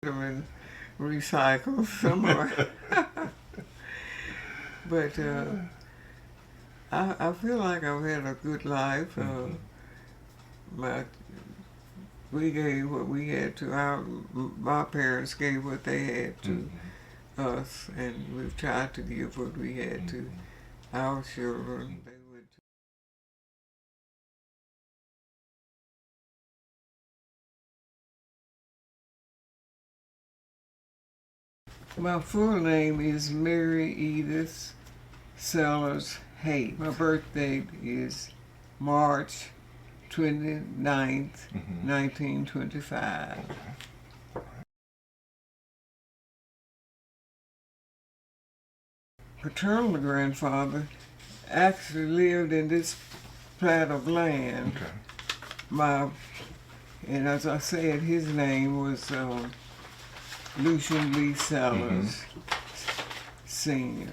them and recycle some more. But I feel like I've had a good life. My we gave what we had to my parents gave what they had to us, and we've tried to give what we had to our children. They would. My full name is Mary Edith Selars Haith. My birthday is March 29th, 1925. Paternal grandfather actually lived in this plat of land. And as I said, his name was Lucian Lee Selars Sr.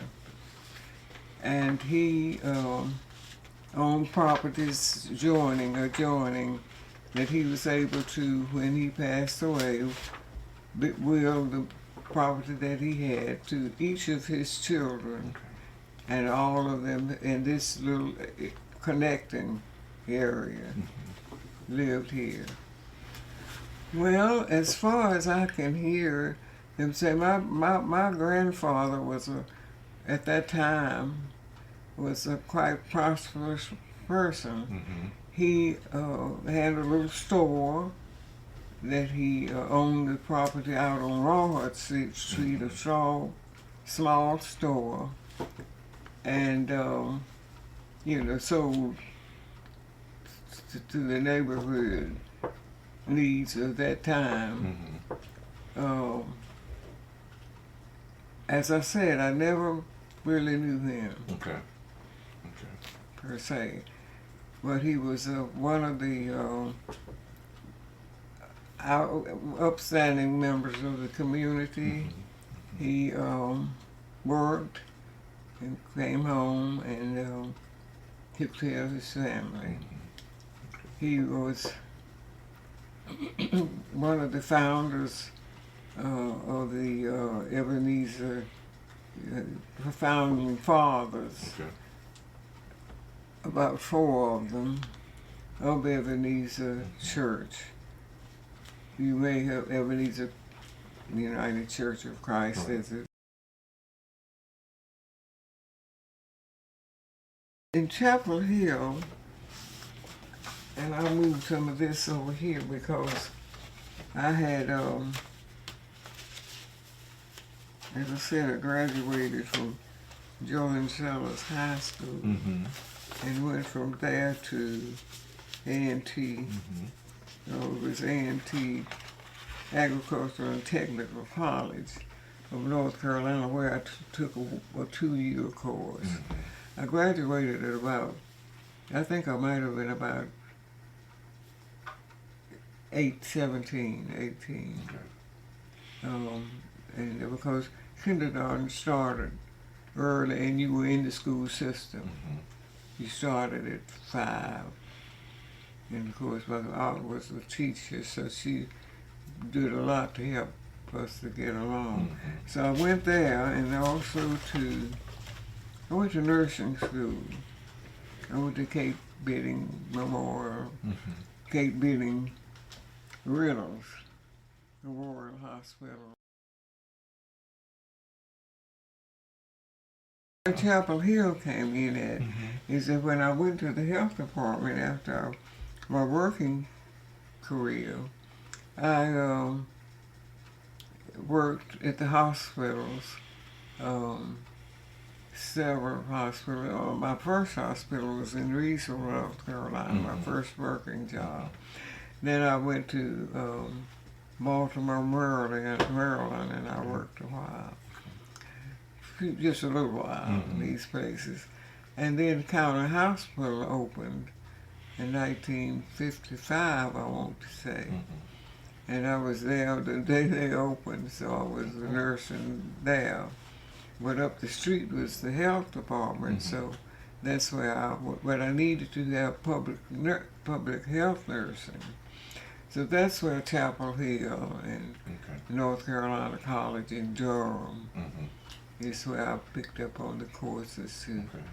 And he owned properties adjoining that he was able to, when he passed away, will the property that he had to each of his children, and all of them in this little connecting area lived here. Well, as far as I can hear them say, my grandfather was at that time was a quite prosperous person. He had a little store that he owned the property out on Rawhut Street, a small store, and sold to the neighborhood needs of that time. As I said, I never really knew him per se, but he was one of the upstanding members of the community. He worked and came home and took care of his family. He was one of the founders of the Ebenezer, founding fathers, about 4 of them, of Ebenezer Church. You may have Ebenezer United Church of Christ as it. In Chapel Hill, and I moved some of this over here because I had, as I said, I graduated from Jordan Sellers High School and went from there to A&T. It was A&T Agricultural and Technical College of North Carolina, where I took a 2-year course. I graduated at about, I think I might have been about 18. And because kindergarten started early and you were in the school system. You started at 5. And of course, my aunt was a teacher, so she did a lot to help us to get along. So I went there, and also I went to nursing school. I went to Kate Bidding Memorial, Kate Bidding Riddles Memorial Hospital. Where Chapel Hill came in at is that when I went to the health department after my working career, I worked at the hospitals, several hospitals. My first hospital was in Reesville, North Carolina, my first working job. Then I went to Baltimore, Maryland, and I worked a while, just a little while in these places. And then County Hospital opened in 1955, I want to say. And I was there the day they opened, so I was nursing there. But up the street was the health department, so that's where but I needed to have public health nursing. So that's where Chapel Hill and Okay. North Carolina College in Durham Mm-hmm. is where I picked up on the courses to Okay.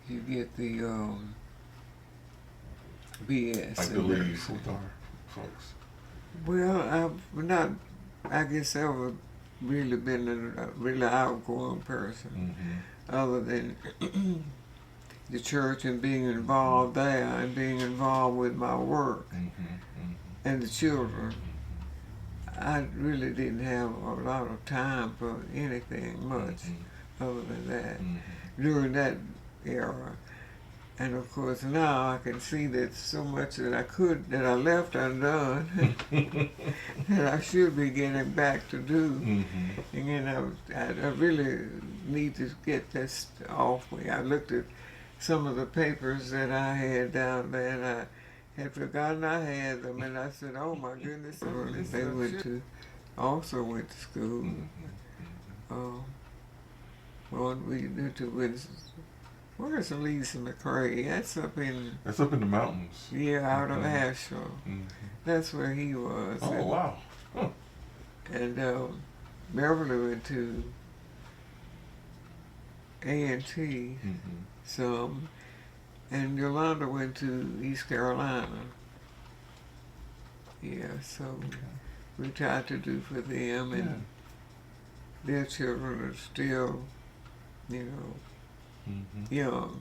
you get the BS. Like the leads with our folks. Well, I've not, I guess, ever really been a really outgoing person, Mm-hmm. other than the church and being involved there and being involved with my work Mm-hmm. Mm-hmm. and the children. Mm-hmm. I really didn't have a lot of time for anything much other than that Mm-hmm. during that era. And of course now I can see that so much that I left undone that I should be getting back to do. Mm-hmm. And then I really need to get this off me. I looked at some of the papers that I had down there and I had forgotten I had them, and I said, oh my goodness, they also went to school. Well, we went to where's Lisa McCrae? That's up in The mountains. out of Asheville. Mm-hmm. That's where he was. Oh, wow. Huh. And Beverly went to A&T some, and Yolanda went to East Carolina. Yeah, so we tried to do for them, and their children are still, young.